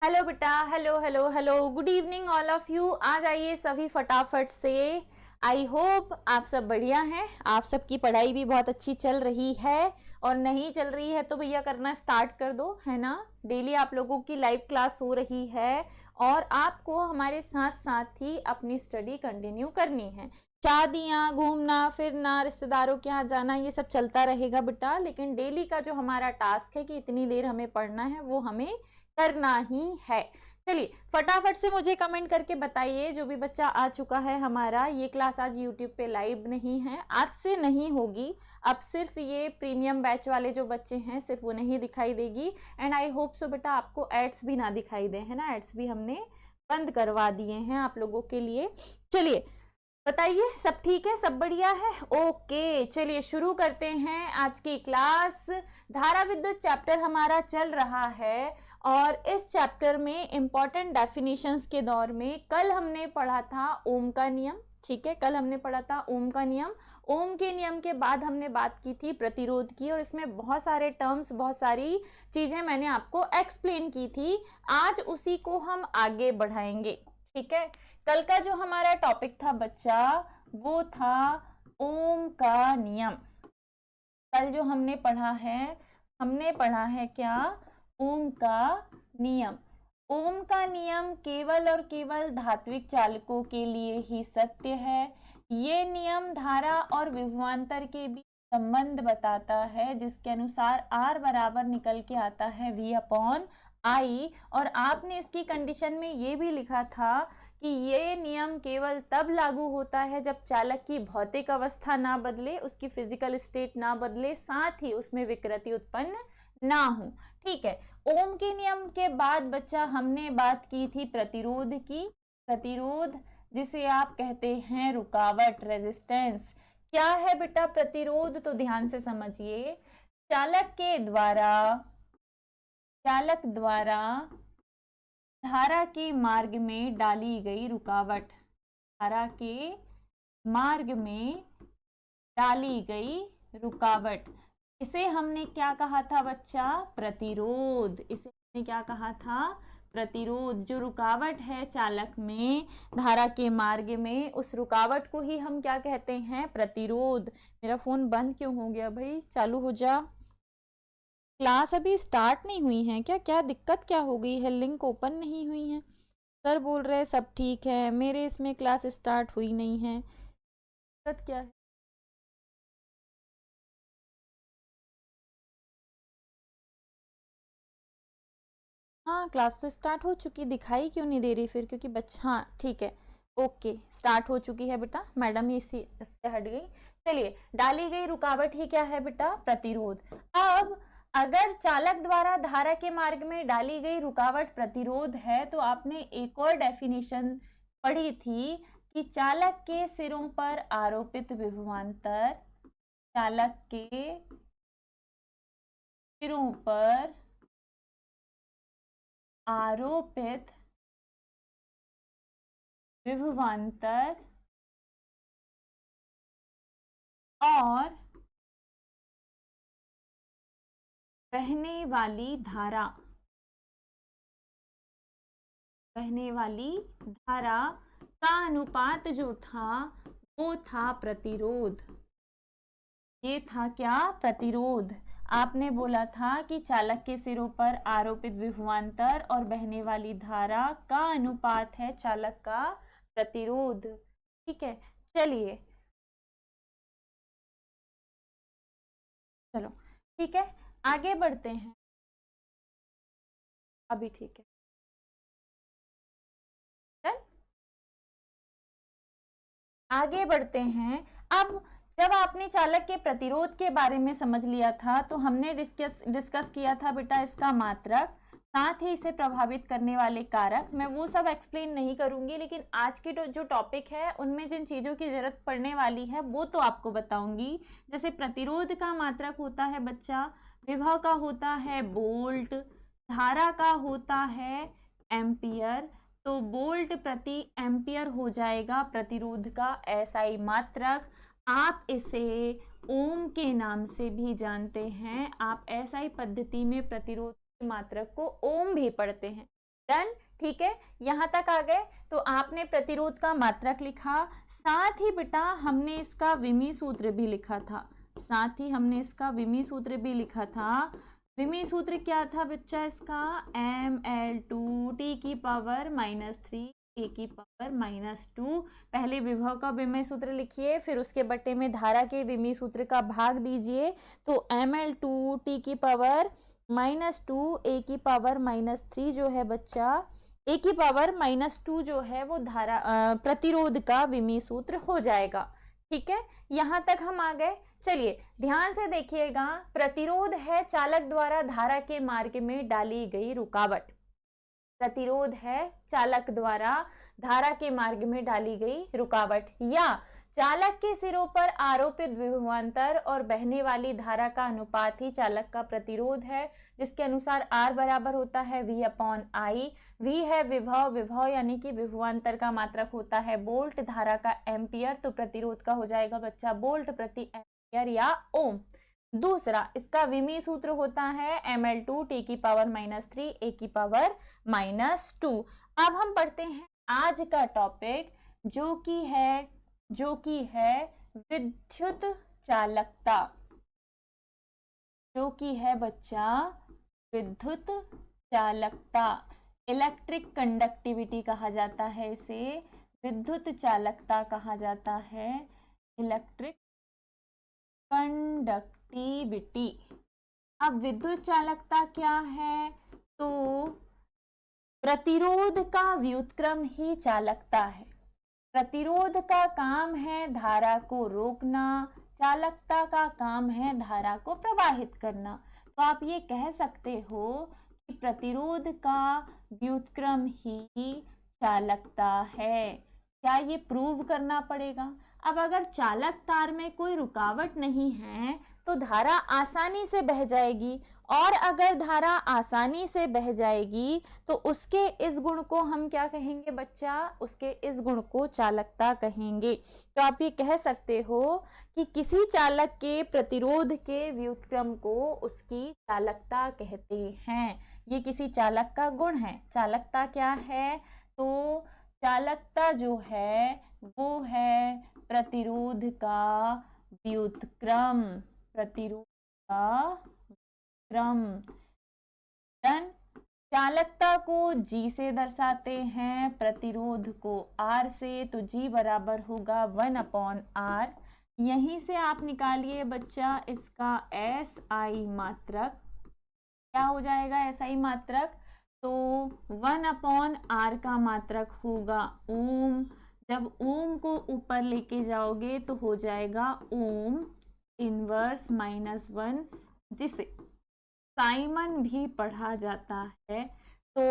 Hello बेटा, hello hello hello, good evening all of you. आ जाइए सभी फटाफट से। आई होप आप सब बढ़िया हैं, आप सबकी पढ़ाई भी बहुत अच्छी चल रही है। और नहीं चल रही है तो भैया करना स्टार्ट कर दो, है ना। डेली आप लोगों की लाइव क्लास हो रही है और आपको हमारे साथ साथ ही अपनी स्टडी कंटिन्यू करनी है। शादियाँ, घूमना फिरना, रिश्तेदारों के यहाँ जाना, ये सब चलता रहेगा बेटा, लेकिन डेली का जो हमारा टास्क है कि इतनी देर हमें पढ़ना है वो हमें करना ही है। चलिए फटाफट से मुझे कमेंट करके बताइए, जो भी बच्चा आ चुका है। हमारा ये क्लास आज यूट्यूब पे लाइव नहीं है, आज से नहीं होगी। अब सिर्फ ये प्रीमियम बैच वाले जो बच्चे हैं सिर्फ वो नहीं दिखाई देगी। एंड आई होप सो बेटा आपको एड्स भी ना दिखाई दे, है ना। एड्स भी हमने बंद करवा दिए हैं आप लोगों के लिए। चलिए बताइए, सब ठीक है, सब बढ़िया है। ओके चलिए शुरू करते हैं आज की क्लास। धारा विद्युत चैप्टर हमारा चल रहा है और इस चैप्टर में इंपॉर्टेंट डेफिनेशंस के दौर में कल हमने पढ़ा था ओम का नियम। ठीक है, कल हमने पढ़ा था ओम का नियम। ओम के नियम के बाद हमने बात की थी प्रतिरोध की, और इसमें बहुत सारे टर्म्स, बहुत सारी चीजें मैंने आपको एक्सप्लेन की थी। आज उसी को हम आगे बढ़ाएंगे। ठीक है, कल का जो हमारा टॉपिक था बच्चा वो था ओम का नियम। कल जो हमने पढ़ा है क्या? ओम का नियम। ओम का नियम केवल और केवल धात्विक चालकों के लिए ही सत्य है। ये नियम धारा और विभवांतर के बीच संबंध बताता है, जिसके अनुसार R बराबर निकल के आता है V अपॉन I। और आपने इसकी कंडीशन में ये भी लिखा था कि ये नियम केवल तब लागू होता है जब चालक की भौतिक अवस्था ना बदले, उसकी फिजिकल स्टेट ना बदले, साथ ही उसमें विकृति उत्पन्न ना हो। ठीक है, ओम के नियम के बाद बच्चा हमने बात की थी प्रतिरोध की। प्रतिरोध जिसे आप कहते हैं रुकावट, रेजिस्टेंस। क्या है बेटा प्रतिरोध? तो ध्यान से समझिए। चालक द्वारा धारा के मार्ग में डाली गई रुकावट। धारा के मार्ग में डाली गई रुकावट, इसे हमने क्या कहा था बच्चा? प्रतिरोध। इसे हमने क्या कहा था? प्रतिरोध। जो रुकावट है चालक में, धारा के मार्ग में, उस रुकावट को ही हम क्या कहते हैं? प्रतिरोध। मेरा फोन बंद क्यों हो गया भाई? चालू हो जा। क्लास अभी स्टार्ट नहीं हुई है क्या? क्या दिक्कत क्या हो गई है? लिंक ओपन नहीं हुई है। सर बोल रहे सब ठीक है, मेरे इसमें क्लास स्टार्ट हुई नहीं है। दिक्कत क्या है? हाँ क्लास तो स्टार्ट हो चुकी, दिखाई क्यों नहीं दे रही फिर? क्योंकि बच्चा, हाँ ठीक है, ओके स्टार्ट हो चुकी है बेटा। मैडम इसी इससे हट गई। चलिए, डाली गई रुकावट ही क्या है बेटा? प्रतिरोध। अब अगर चालक द्वारा धारा के मार्ग में डाली गई रुकावट प्रतिरोध है, तो आपने एक और डेफिनेशन पढ़ी थी कि चालक के सिरों पर आरोपित विभवांतर, चालक के सिरों पर आरोपित विभवांतर और बहने वाली धारा का अनुपात जो था वो था प्रतिरोध। ये था क्या? प्रतिरोध। आपने बोला था कि चालक के सिरों पर आरोपित विभवांतर और बहने वाली धारा का अनुपात है चालक का प्रतिरोध। ठीक है, चलिए चलो ठीक है, आगे बढ़ते हैं। अभी ठीक है, चल आगे बढ़ते हैं। अब जब आपने चालक के प्रतिरोध के बारे में समझ लिया था, तो हमने डिस्कस किया था बेटा इसका मात्रक, साथ ही इसे प्रभावित करने वाले कारक। मैं वो सब एक्सप्लेन नहीं करूंगी, लेकिन आज की जो टॉपिक है उनमें जिन चीज़ों की जरूरत पड़ने वाली है वो तो आपको बताऊंगी। जैसे प्रतिरोध का मात्रक होता है बच्चा, विभव का होता है वोल्ट, धारा का होता है एम्पियर। तो वोल्ट प्रति एम्पियर हो जाएगा प्रतिरोध का एसआई मात्रक। आप इसे ओम के नाम से भी जानते हैं। आप एसआई पद्धति में प्रतिरोध के मात्रक को ओम भी पढ़ते हैं। डन, ठीक है, यहाँ तक आ गए। तो आपने प्रतिरोध का मात्रक लिखा, साथ ही बेटा हमने इसका विमी सूत्र भी लिखा था, साथ ही हमने इसका विमी सूत्र भी लिखा था। विमी सूत्र क्या था बच्चा इसका, ml2t⁻³ ए की पावर -2। पहले विभव का विमी सूत्र लिखिए, फिर उसके बट्टे में धारा के विमी सूत्र का भाग दीजिए। तो ml2t⁻² ए की पावर -3 जो है बच्चा, ए की पावर -2 जो है वो धारा प्रतिरोध का विमी सूत्र हो जाएगा। ठीक है, यहां तक हम आ गए। चलिए ध्यान से देखिएगा, प्रतिरोध है चालक द्वारा धारा के मार्ग में डाली गई रुकावट। प्रतिरोध है चालक द्वारा धारा के मार्ग में डाली गई रुकावट, या चालक के सिरों पर आरोपित विभवांतर और बहने वाली धारा का अनुपात ही चालक का प्रतिरोध है, जिसके अनुसार R बराबर होता है V/I। V है विभव, विभव यानी कि विभवांतर का मात्रक होता है वोल्ट, धारा का एम्पियर, तो प्रतिरोध का हो जाएगा बच्चा वोल्ट प्रति एम्पियर या ओम। दूसरा, इसका विमी सूत्र होता है ml2t⁻³ ए की पावर -2। अब हम पढ़ते हैं आज का टॉपिक, जो कि है विद्युत चालकता, जो कि है बच्चा विद्युत चालकता। इलेक्ट्रिक कंडक्टिविटी कहा जाता है इसे, विद्युत चालकता कहा जाता है, इलेक्ट्रिक कंडक्टिविटी। अब विद्युत चालकता क्या है, तो प्रतिरोध का व्युत्क्रम ही चालकता है। प्रतिरोध का काम है धारा को रोकना, चालकता का काम है धारा को प्रवाहित करना। तो आप ये कह सकते हो कि प्रतिरोध का व्युत्क्रम ही चालकता है। क्या ये प्रूव करना पड़ेगा? अब अगर चालक तार में कोई रुकावट नहीं है तो धारा आसानी से बह जाएगी, और अगर धारा आसानी से बह जाएगी तो उसके इस गुण को हम क्या कहेंगे बच्चा, उसके इस गुण को चालकता कहेंगे। तो आप ये कह सकते हो कि किसी चालक के प्रतिरोध के व्युत्क्रम को उसकी चालकता कहते हैं। ये किसी चालक का गुण है। चालकता क्या है, तो चालकता जो है वो है प्रतिरोध का व्युत्क्रम, प्रतिरोध का क्रम। डन। चालकता को G से दर्शाते हैं, प्रतिरोध को R से, तो G बराबर होगा 1/R। यहीं से आप निकालिए बच्चा इसका SI मात्रक। क्या हो जाएगा SI मात्रक, तो 1/R का मात्रक होगा ओम। जब ओम को ऊपर लेके जाओगे तो हो जाएगा ओम इनवर्स -1, जिसे साइमन भी पढ़ा जाता है। तो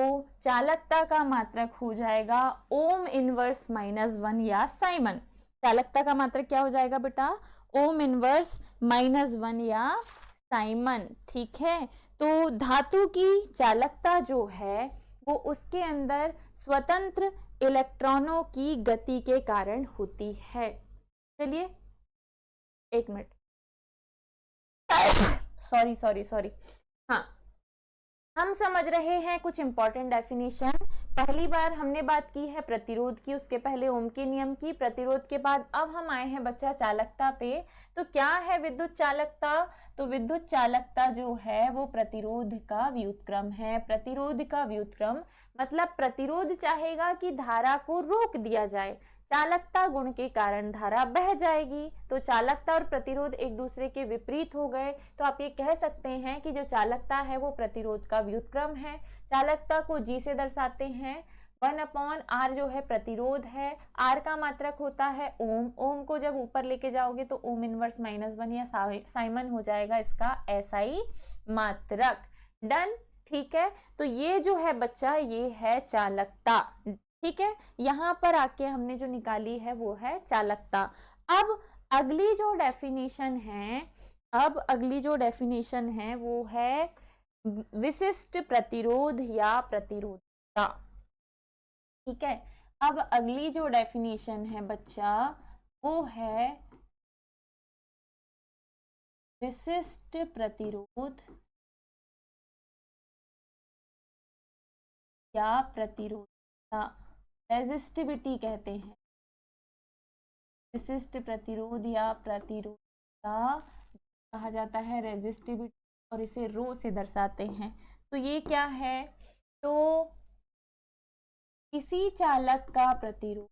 चालकता का मात्रक हो जाएगा ओम इनवर्स -1 या साइमन। चालकता का मात्रक क्या हो जाएगा बेटा, ओम इनवर्स -1 या साइमन। ठीक है, तो धातु की चालकता जो है वो उसके अंदर स्वतंत्र इलेक्ट्रॉनों की गति के कारण होती है। चलिए एक मिनट, सॉरी। हाँ, हम समझ रहे हैं कुछ इंपॉर्टेंट डेफिनेशन। पहली बार हमने बात की है प्रतिरोध की, उसके पहले ओम के नियम की, प्रतिरोध के बाद अब हम आए हैं बच्चा चालकता पे। तो क्या है विद्युत चालकता, तो विद्युत चालकता जो है वो प्रतिरोध का व्युत्क्रम है। प्रतिरोध का व्युत्क्रम मतलब प्रतिरोध चाहेगा कि धारा को रोक दिया जाए, चालकता गुण के कारण धारा बह जाएगी। तो चालकता और प्रतिरोध एक दूसरे के विपरीत हो गए, तो आप ये कह सकते हैं कि जो चालकता है वो प्रतिरोध का व्युत्क्रम है। चालकता को G से दर्शाते हैं, 1/R जो है प्रतिरोध है, R का मात्रक होता है ओम। ओम को जब ऊपर लेके जाओगे तो ओम इनवर्स -1 या साइमन हो जाएगा इसका SI मात्रक। डन, ठीक है। तो ये जो है बच्चा ये है चालकता। ठीक है, यहाँ पर आके हमने जो निकाली है वो है चालकता। अब अगली जो डेफिनेशन है वो है विशिष्ट प्रतिरोध या प्रतिरोधकता। ठीक है, अब अगली जो डेफिनेशन है बच्चा वो है विशिष्ट प्रतिरोध या प्रतिरोधकता, रेजिस्टिविटी कहते हैं, विशिष्ट प्रतिरोध या प्रतिरोधकता कहा जाता है रेजिस्टिविटी, और इसे रो से दर्शाते हैं। तो ये क्या है, तो किसी चालक का प्रतिरोध,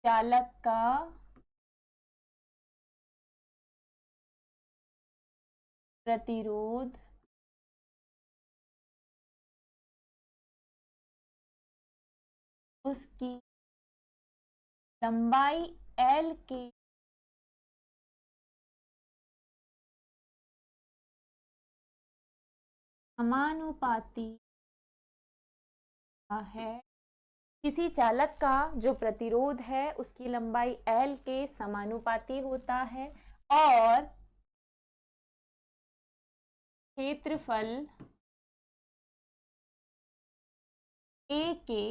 चालक का प्रतिरोध उसकी लंबाई L के समानुपाती है। किसी चालक का जो प्रतिरोध है उसकी लंबाई L के समानुपाती होता है और क्षेत्रफल A के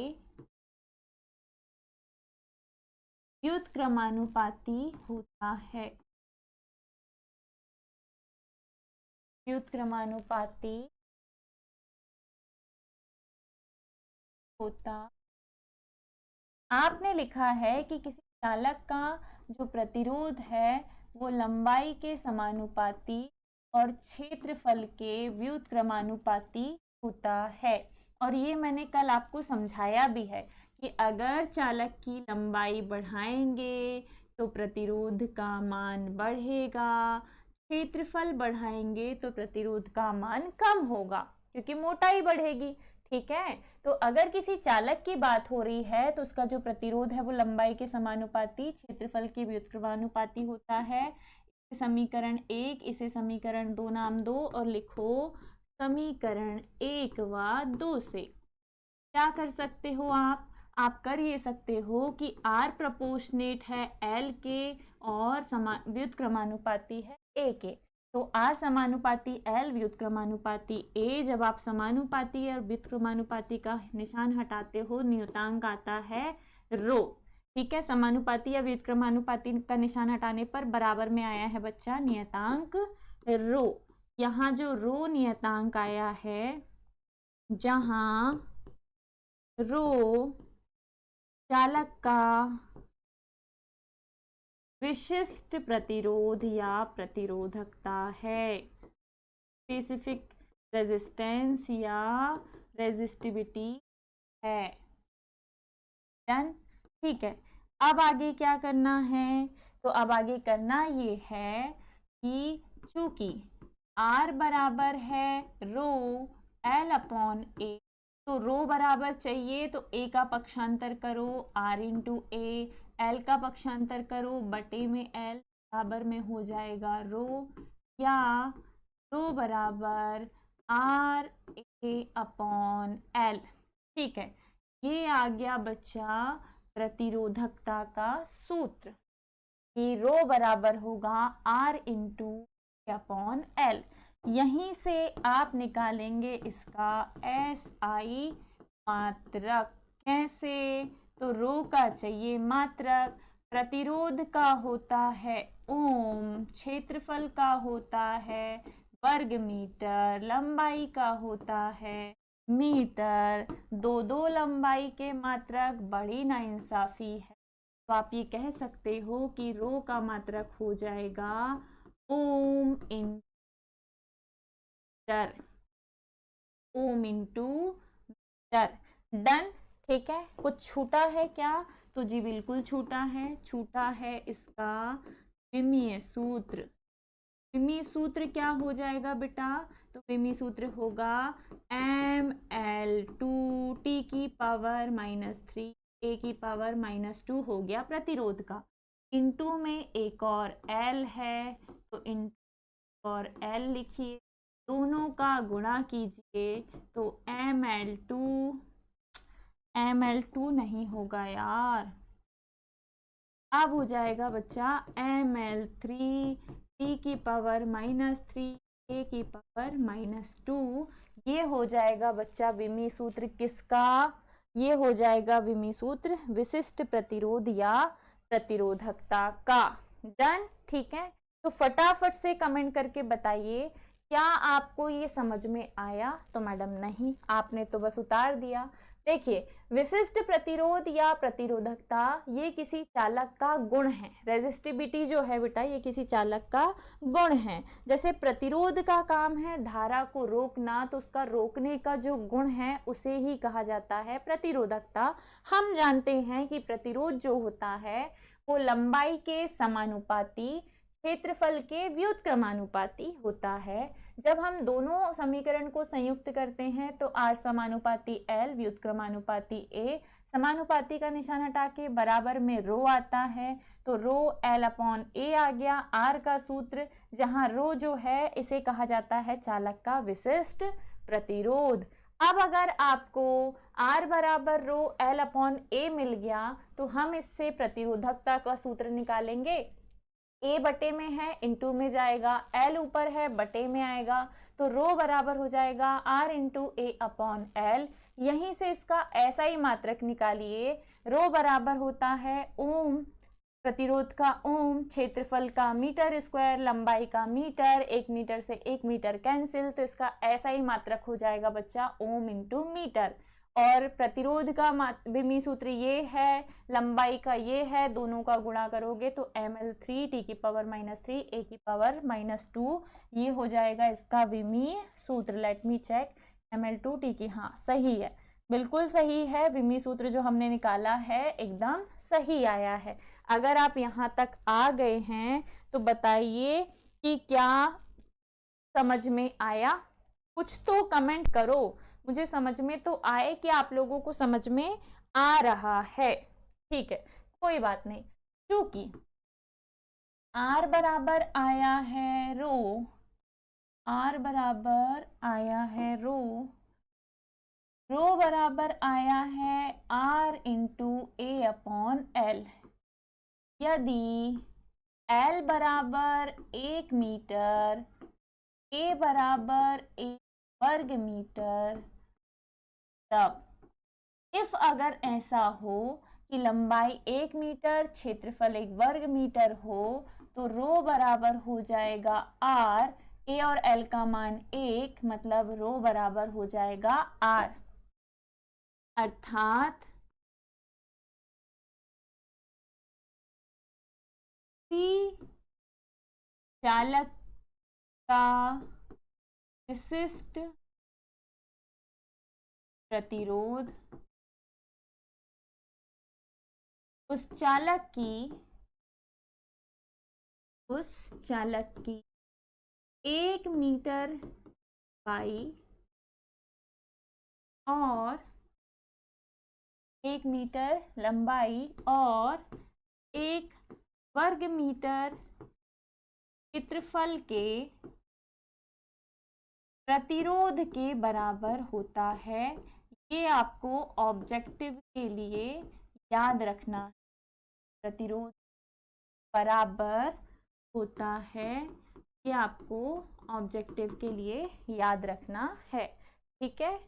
व्युत्क्रमानुपाती होता है। व्युत्क्रमानुपाती होता, आपने लिखा है कि किसी चालक का जो प्रतिरोध है वो लंबाई के समानुपाती और क्षेत्रफल के व्युत्क्रमानुपाती होता है। और ये मैंने कल आपको समझाया भी है कि अगर चालक की लंबाई बढ़ाएंगे तो प्रतिरोध का मान बढ़ेगा, क्षेत्रफल बढ़ाएंगे तो प्रतिरोध का मान कम होगा क्योंकि मोटाई बढ़ेगी। ठीक है, तो अगर किसी चालक की बात हो रही है तो उसका जो प्रतिरोध है वो लंबाई के समानुपाती क्षेत्रफल के व्युत्क्रमानुपाती होता है। समीकरण 1, इसे समीकरण 2 नाम दो और लिखो समीकरण 1 व 2 से क्या कर सकते हो आप कर ये सकते हो कि R प्रोपोर्शनेट है L के और व्युत्क्रमानुपाती है A के। तो R समानुपाती L, व्युत्क्रमानुपाती A। जब आप समानुपाती और व्युत्क्रमानुपाती का निशान हटाते हो नियतांक आता है रो। ठीक है, समानुपाती या व्युत्क्रमानुपाती का निशान हटाने पर बराबर में आया है बच्चा नियतांक रो। यहाँ जो रो नियतांक आया है, जहाँ रो चालक का विशिष्ट प्रतिरोध या प्रतिरोधकता है, स्पेसिफिक रेजिस्टेंस या रेजिस्टिविटी है। डन। ठीक है, अब आगे क्या करना है, तो अब आगे करना ये है कि चूंकि R बराबर है रो L अपॉन A, तो रो बराबर चाहिए तो A का पक्षांतर करो R इंटू A, L का पक्षांतर करो बटे में L, बराबर में हो जाएगा रो, या रो बराबर R A अपॉन L। ठीक है, ये आ गया बच्चा प्रतिरोधकता का सूत्र कि रो बराबर होगा R इंटू अपॉन L। यहीं से आप निकालेंगे इसका SI मात्रक। कैसे, तो रो का चाहिए मात्रक, प्रतिरोध का होता है ओम, क्षेत्रफल का होता है वर्ग मीटर, लंबाई का होता है मीटर। दो लंबाई के मात्रक बड़ी नाइंसाफी है, तो आप ये कह सकते हो कि रो का मात्रक हो जाएगा ohm into metre, ohm into metre. Done. ठीक है, कुछ छूटा है क्या, तो जी बिल्कुल छूटा है, छूटा है इसका विमीय सूत्र। विमीय सूत्र क्या हो जाएगा बेटा, तो विमीय सूत्र होगा ML2 T की पावर -3 A की पावर -2 हो गया प्रतिरोध का, इंटू में एक और L है तो इंटू और L लिखिए, दोनों का गुणा कीजिए तो ML2 नहीं होगा यार, अब हो जाएगा बच्चा ML3 T की पावर -3 A की पावर -2। ये हो जाएगा बच्चा विमीय सूत्र किसका, ये हो जाएगा विमीय सूत्र विशिष्ट प्रतिरोध या प्रतिरोधकता का। डन। ठीक है, तो फटाफट से कमेंट करके बताइए क्या आपको ये समझ में आया? तो मैडम नहीं, आपने तो बस उतार दिया। देखिए, विशिष्ट प्रतिरोध या प्रतिरोधकता ये किसी चालक का गुण है। रेजिस्टिविटी जो है बेटा ये किसी चालक का गुण है। जैसे प्रतिरोध का काम है धारा को रोकना, तो उसका रोकने का जो गुण है उसे ही कहा जाता है प्रतिरोधकता। हम जानते हैं कि प्रतिरोध जो होता है वो लंबाई के समानुपाती, क्षेत्रफल के व्युत्क्रमानुपाती होता है। जब हम दोनों समीकरण को संयुक्त करते हैं तो R समानुपाती L व्युत्क्रमानुपाती A, समानुपाती का निशान हटा के बराबर में रो आता है, तो रो L अपॉन A आ गया। R का सूत्र, जहां रो जो है इसे कहा जाता है चालक का विशिष्ट प्रतिरोध। अब अगर आपको R बराबर रो L अपॉन A मिल गया तो हम इससे प्रतिरोधकता का सूत्र निकालेंगे। A बटे में है, इंटू में जाएगा, L ऊपर है बटे में आएगा, तो रो बराबर हो जाएगा R into A upon L। यहीं से इसका ऐसा ही मात्रक निकालिए, रो बराबर होता है ओम, प्रतिरोध का ओम, क्षेत्रफल का मीटर स्क्वायर, लंबाई का मीटर, 1 मीटर से 1 मीटर कैंसिल, तो इसका ऐसा ही मात्रक हो जाएगा बच्चा ओम इंटू मीटर। और प्रतिरोध का विमी सूत्र ये है, लंबाई का ये है, दोनों का गुणा करोगे तो ml3 t की पावर -3 a की पावर -2, ये हो जाएगा इसका विमी सूत्र। Let me check, ml2 t की, हाँ सही है, बिल्कुल सही है। विमी सूत्र जो हमने निकाला है एकदम सही आया है। अगर आप यहाँ तक आ गए हैं तो बताइए कि क्या समझ में आया? कुछ तो कमेंट करो, मुझे समझ में तो आए कि आप लोगों को समझ में आ रहा है। ठीक है, कोई बात नहीं, क्योंकि R बराबर आया है रो, R बराबर आया है रो, रो बराबर आया है R into A upon L। यदि L बराबर 1 मीटर, A बराबर 1 वर्ग मीटर, तब इफ अगर ऐसा हो कि लंबाई 1 मीटर, क्षेत्रफल 1 वर्ग मीटर हो, तो रो बराबर हो जाएगा R, A और L का मान 1, मतलब रो बराबर हो जाएगा R। अर्थात चालक का विशिष्ट प्रतिरोध उस चालक की 1 मीटर लंबाई और 1 मीटर लंबाई और 1 वर्ग मीटर क्षेत्रफल के प्रतिरोध के बराबर होता है। ये आपको ऑब्जेक्टिव के लिए याद रखना है, प्रतिरोध बराबर होता है, ये आपको ऑब्जेक्टिव के लिए याद रखना है। ठीक है,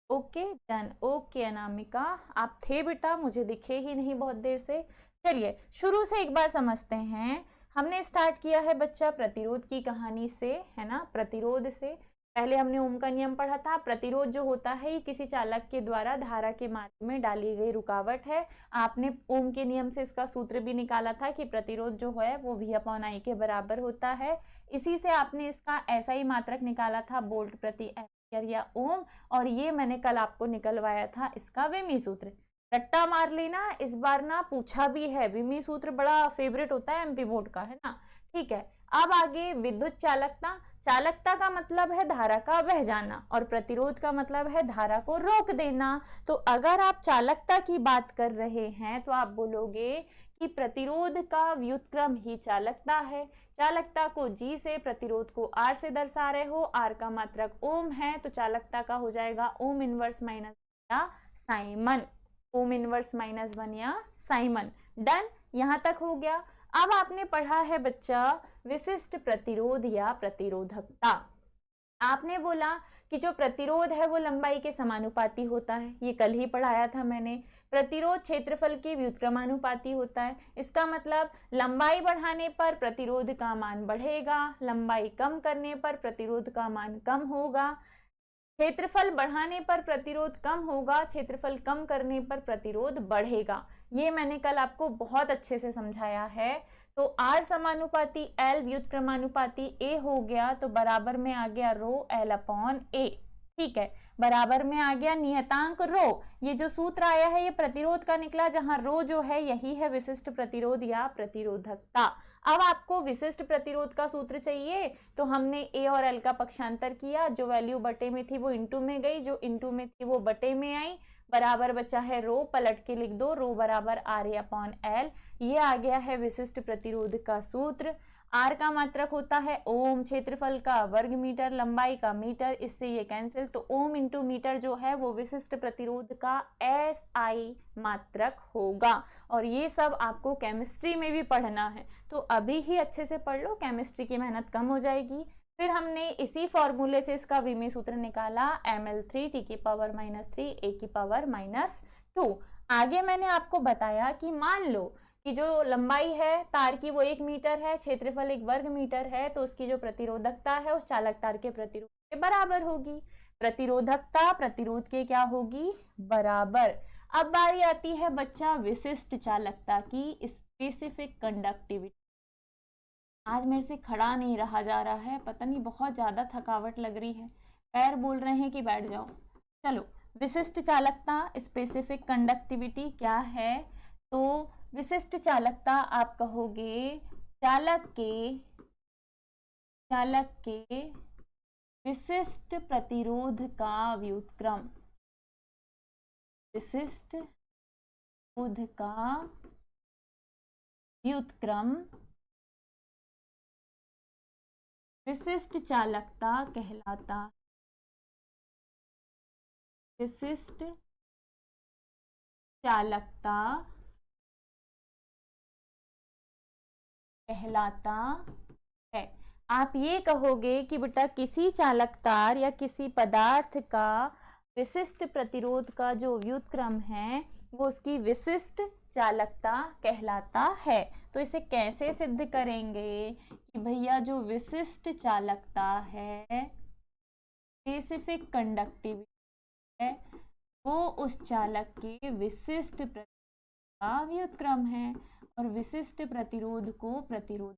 ओके डन। ओके अनामिका, आप थे बेटा, मुझे दिखे ही नहीं बहुत देर से। चलिए शुरू से एक बार समझते हैं। हमने स्टार्ट किया है बच्चा प्रतिरोध की कहानी से, है ना। प्रतिरोध से पहले हमने ओम का नियम पढ़ा था। प्रतिरोध जो होता है ये किसी चालक के द्वारा धारा के माध्यम में डाली गई रुकावट है। आपने ओम के नियम से इसका सूत्र भी निकाला था कि प्रतिरोध जो है वो V/I के बराबर होता है। इसी से आपने इसका ऐसा ही मात्रक निकाला था वोल्ट प्रति एम्पियर या ओम, और ये मैंने कल आपको निकलवाया था इसका विमी सूत्र। रट्टा मार लेना, इस बार ना पूछा भी है, विमी सूत्र बड़ा फेवरेट होता है MP बोर्ड का, है ना। ठीक है, अब आगे विद्युत चालकता। चालकता का मतलब है धारा का बह जाना और प्रतिरोध का मतलब है धारा को रोक देना। तो अगर आप चालकता की बात कर रहे हैं तो आप बोलोगे कि प्रतिरोध का व्युत्क्रम ही चालकता है। चालकता को G से, प्रतिरोध को R से दर्शा रहे हो, R का मात्रक ओम है, तो चालकता का हो जाएगा ओम इनवर्स माइनस या साइमन, ओम इनवर्स -1 या साइमन। डन, यहां तक हो गया। अब आपने पढ़ा है बच्चा विशिष्ट प्रतिरोध या प्रतिरोधकता। आपने बोला कि जो प्रतिरोध है वो लंबाई के समानुपाती होता है, ये कल ही पढ़ाया था मैंने। प्रतिरोध क्षेत्रफल के व्युत्क्रमानुपाती होता है, इसका मतलब लंबाई बढ़ाने पर प्रतिरोध का मान बढ़ेगा, लंबाई कम करने पर प्रतिरोध का मान कम होगा। क्षेत्रफल बढ़ाने पर प्रतिरोध कम होगा, क्षेत्रफल कम करने पर प्रतिरोध बढ़ेगा। ये मैंने कल आपको बहुत अच्छे से समझाया है। तो R समानुपाती L व्युत्क्रमानुपाती A हो गया, तो बराबर में आ गया रो L अपॉन A। ठीक है, बराबर में आ गया नियतांक रो। ये जो सूत्र आया है ये प्रतिरोध का निकला, जहां रो जो है यही है विशिष्ट प्रतिरोध या प्रतिरोधकता। अब आपको विशिष्ट प्रतिरोध का सूत्र चाहिए, तो हमने A और L का पक्षांतर किया, जो वैल्यू बटे में थी वो इंटू में गई, जो इंटू में थी वो बटे में आई, बराबर बचा है रो, पलट के लिख दो, रो बराबर RA अपॉन L। ये आ गया है विशिष्ट प्रतिरोध का सूत्र। R का मात्रक होता है ओम, क्षेत्रफल का वर्ग मीटर, लंबाई का मीटर, इससे ये कैंसिल, तो ओम इंटू मीटर जो है वो विशिष्ट प्रतिरोध का SI मात्रक होगा। और ये सब आपको केमिस्ट्री में भी पढ़ना है, तो अभी ही अच्छे से पढ़ लो, केमिस्ट्री की मेहनत कम हो जाएगी। फिर हमने इसी फॉर्मूले से इसका विमीय सूत्र निकाला, ml3 t की पावर -3 a की पावर -2। आगे मैंने आपको बताया कि मान लो कि जो लंबाई है तार की वो 1 मीटर है, क्षेत्रफल 1 वर्ग मीटर है, तो उसकी जो प्रतिरोधकता है उस चालक तार के प्रतिरोध के बराबर होगी। प्रतिरोधकता प्रतिरोध के क्या होगी? बराबर। अब बारी आती है बच्चा विशिष्ट चालकता की, स्पेसिफिक कंडक्टिविटी। आज मेरे से खड़ा नहीं रहा जा रहा है, पता नहीं बहुत ज्यादा थकावट लग रही है, पैर बोल रहे हैं कि बैठ जाओ। चलो, विशिष्ट चालकता स्पेसिफिक कंडक्टिविटी क्या है? तो विशिष्ट चालकता आप कहोगे चालक के विशिष्ट प्रतिरोध का व्युत्क्रम, विशिष्ट प्रतिरोध का व्युत्क्रम विशिष्ट चालकता कहलाता, विशिष्ट चालकता कहलाता है। आप ये कहोगे कि बेटा किसी चालक तार या किसी पदार्थ का विशिष्ट प्रतिरोध का जो व्युत्क्रम है वो उसकी विशिष्ट चालकता कहलाता है। तो इसे कैसे सिद्ध करेंगे कि भैया जो विशिष्ट चालकता है, स्पेसिफिक कंडक्टिविटी है, वो उस चालक के विशिष्ट प्रतिरोध का व्युत्क्रम है, और विशिष्ट प्रतिरोध को प्रतिरोध।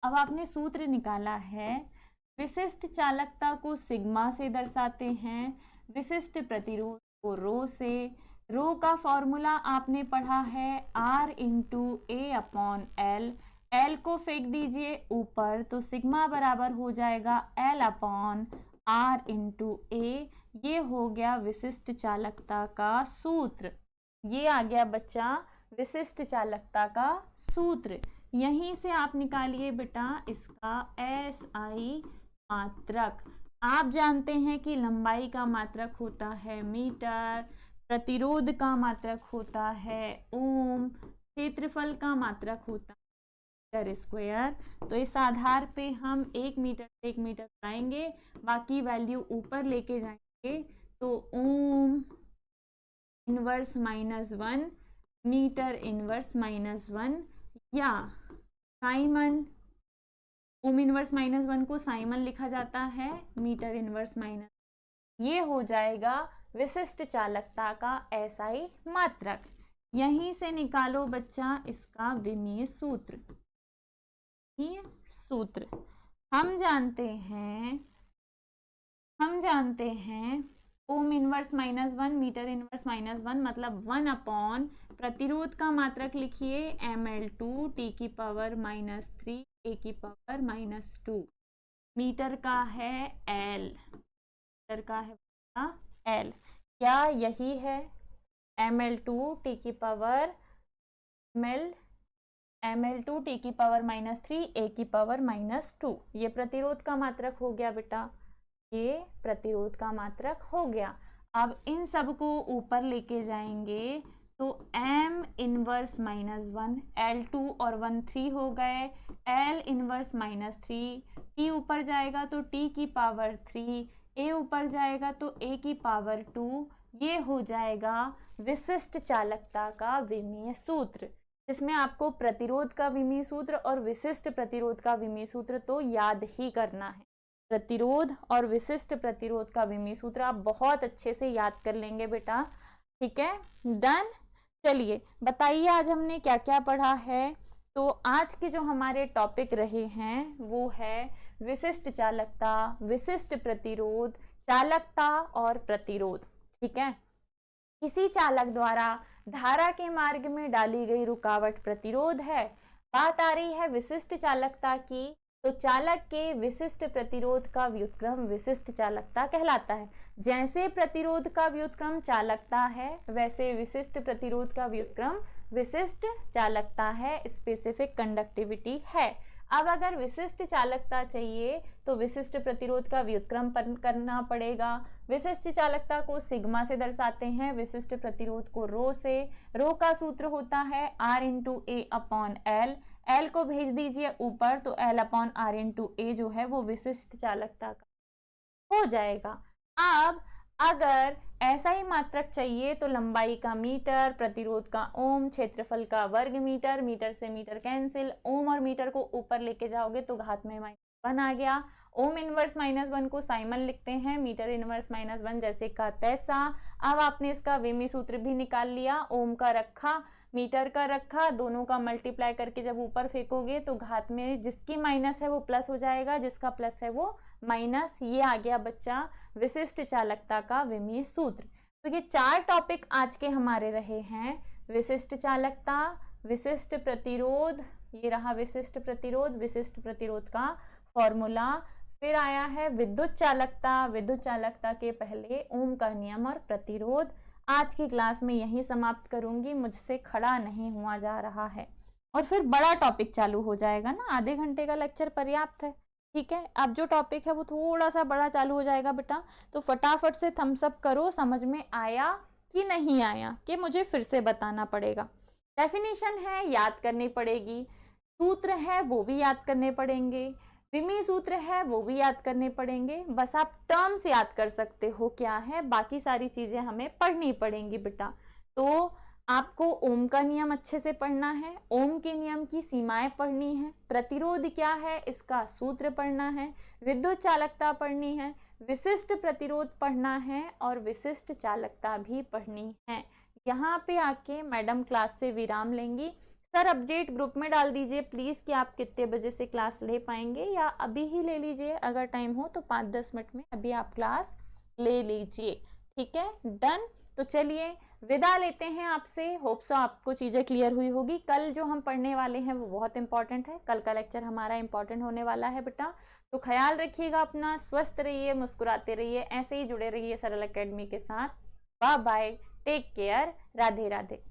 अब आपने सूत्र निकाला है, विशिष्ट चालकता को सिग्मा से दर्शाते हैं, विशिष्ट प्रतिरोध को रो से। रो का फॉर्मूला आपने पढ़ा है R into A upon L। L को फेंक दीजिए ऊपर, तो सिग्मा बराबर हो जाएगा L upon R into A। ये हो गया विशिष्ट चालकता का सूत्र। ये आ गया बच्चा विशिष्ट चालकता का सूत्र। यहीं से आप निकालिए बेटा इसका SI मात्रक। आप जानते हैं कि लंबाई का मात्रक होता है मीटर, प्रतिरोध का मात्रक होता है ओम, क्षेत्रफल का मात्रक होता है मीटर स्क्वायर। तो इस आधार पे हम 1 मीटर आएंगे, बाकी वैल्यू ऊपर लेके जाएंगे। तो ओम इनवर्स -1, मीटर इनवर्स -1, या साइमन, ओम इनवर्स -1 को साइमन लिखा जाता है, मीटर इनवर्स ये हो जाएगा विशिष्ट चालकता का SI मात्रक। यहीं से निकालो बच्चा इसका विमीय सूत्र। सूत्र हम जानते हैं ओम इनवर्स -1 मीटर इनवर्स -1 मतलब 1 अपॉन प्रतिरोध का मात्रक लिखिए ml2 t की पावर -3 a की पावर -2। मीटर का है L, मीटर का है L, क्या यही है ml2 t की पावर ml2 t की पावर -3 a की पावर -2। ये प्रतिरोध का मात्रक हो गया बेटा, ये प्रतिरोध का मात्रक हो गया। अब इन सब को ऊपर लेके जाएंगे तो m इनवर्स -1, L2 और 1 3 हो गए, L इनवर्स -3, t ऊपर जाएगा तो t की पावर 3, a ऊपर जाएगा तो a की पावर 2। ये हो जाएगा विशिष्ट चालकता का विमीय सूत्र, जिसमें आपको प्रतिरोध का विमीय सूत्र और विशिष्ट प्रतिरोध का विमीय सूत्र तो याद ही करना है। प्रतिरोध और विशिष्ट प्रतिरोध का विमीय सूत्र आप बहुत अच्छे से याद कर लेंगे बेटा, ठीक है। डन। चलिए बताइए आज हमने क्या क्या पढ़ा है। तो आज के जो हमारे टॉपिक रहे हैं वो है विशिष्ट चालकता, विशिष्ट प्रतिरोध, चालकता और प्रतिरोध, ठीक है। किसी चालक द्वारा धारा के मार्ग में डाली गई रुकावट प्रतिरोध है। बात आ रही है विशिष्ट चालकता की, तो चालक के विशिष्ट प्रतिरोध का व्युत्क्रम विशिष्ट चालकता कहलाता है। जैसे प्रतिरोध का व्युत्क्रम चालकता है, वैसे विशिष्ट प्रतिरोध का व्युत्क्रम विशिष्ट चालकता है, स्पेसिफिक कंडक्टिविटी है। अब अगर विशिष्ट चालकता चाहिए तो विशिष्ट प्रतिरोध का व्युत्क्रम करना पड़ेगा। विशिष्ट चालकता को सिग्मा से दर्शाते हैं, विशिष्ट प्रतिरोध को रो से। रो का सूत्र होता है R इंटू ए अपॉन एल। एल को भेज दीजिए ऊपर, तो L अपॉन R इंटू ए जो है वो विशिष्ट चालकता का हो जाएगा। अब अगर ऐसा ही मात्रक चाहिए तो लंबाई का मीटर, प्रतिरोध का ओम, क्षेत्रफल का वर्ग मीटर, मीटर से मीटर कैंसिल, ओम और मीटर को ऊपर लेके जाओगे तो घात में -1 आ गया। ओम इनवर्स -1 को साइमन लिखते हैं, मीटर इनवर्स -1 जैसे का तैसा। अब आपने इसका विमीय सूत्र भी निकाल लिया, ओम का रखा, मीटर का रखा, दोनों का मल्टीप्लाई करके जब ऊपर फेंकोगे तो घात में जिसकी माइनस है वो प्लस हो जाएगा, जिसका प्लस है वो माइनस। ये आ गया बच्चा विशिष्ट चालकता का विमीय सूत्र। तो ये 4 टॉपिक आज के हमारे रहे हैं, विशिष्ट चालकता, विशिष्ट प्रतिरोध, ये रहा विशिष्ट प्रतिरोध, विशिष्ट प्रतिरोध का फॉर्मूला, फिर आया है विद्युत चालकता, विद्युत चालकता के पहले ओम का नियम और प्रतिरोध। आज की क्लास में यही समाप्त करूंगी, मुझसे खड़ा नहीं हुआ जा रहा है। और फिर बड़ा टॉपिक चालू हो जाएगा ना, आधे घंटे का लेक्चर पर्याप्त है, ठीक है। अब जो टॉपिक है वो थोड़ा सा बड़ा चालू हो जाएगा बेटा, तो फटाफट से थम्स अप करो, समझ में आया कि नहीं आया, कि मुझे फिर से बताना पड़ेगा। डेफिनेशन है याद करनी पड़ेगी, सूत्र है वो भी याद करने पड़ेंगे, विमीय सूत्र है वो भी याद करने पड़ेंगे। बस आप टर्म्स याद कर सकते हो क्या है, बाकी सारी चीजें हमें पढ़नी पड़ेंगी बेटा। तो आपको ओम का नियम अच्छे से पढ़ना है, ओम के नियम की सीमाएं पढ़नी है, प्रतिरोध क्या है इसका सूत्र पढ़ना है, विद्युत चालकता पढ़नी है, विशिष्ट प्रतिरोध पढ़ना है और विशिष्ट चालकता भी पढ़नी है। यहाँ पे आके मैडम क्लास से विराम लेंगी। सर अपडेट ग्रुप में डाल दीजिए प्लीज़ कि आप कितने बजे से क्लास ले पाएंगे, या अभी ही ले लीजिए अगर टाइम हो तो 5-10 मिनट में अभी आप क्लास ले लीजिए, ठीक है। डन। तो चलिए विदा लेते हैं आपसे, होप सो आपको चीज़ें क्लियर हुई होगी। कल जो हम पढ़ने वाले हैं वो बहुत इंपॉर्टेंट है, कल का लेक्चर हमारा इंपॉर्टेंट होने वाला है बेटा। तो ख्याल रखिएगा अपना, स्वस्थ रहिए, मुस्कुराते रहिए, ऐसे ही जुड़े रहिए सरल एकेडमी के साथ। Bye bye, take care, Radhe Radhe.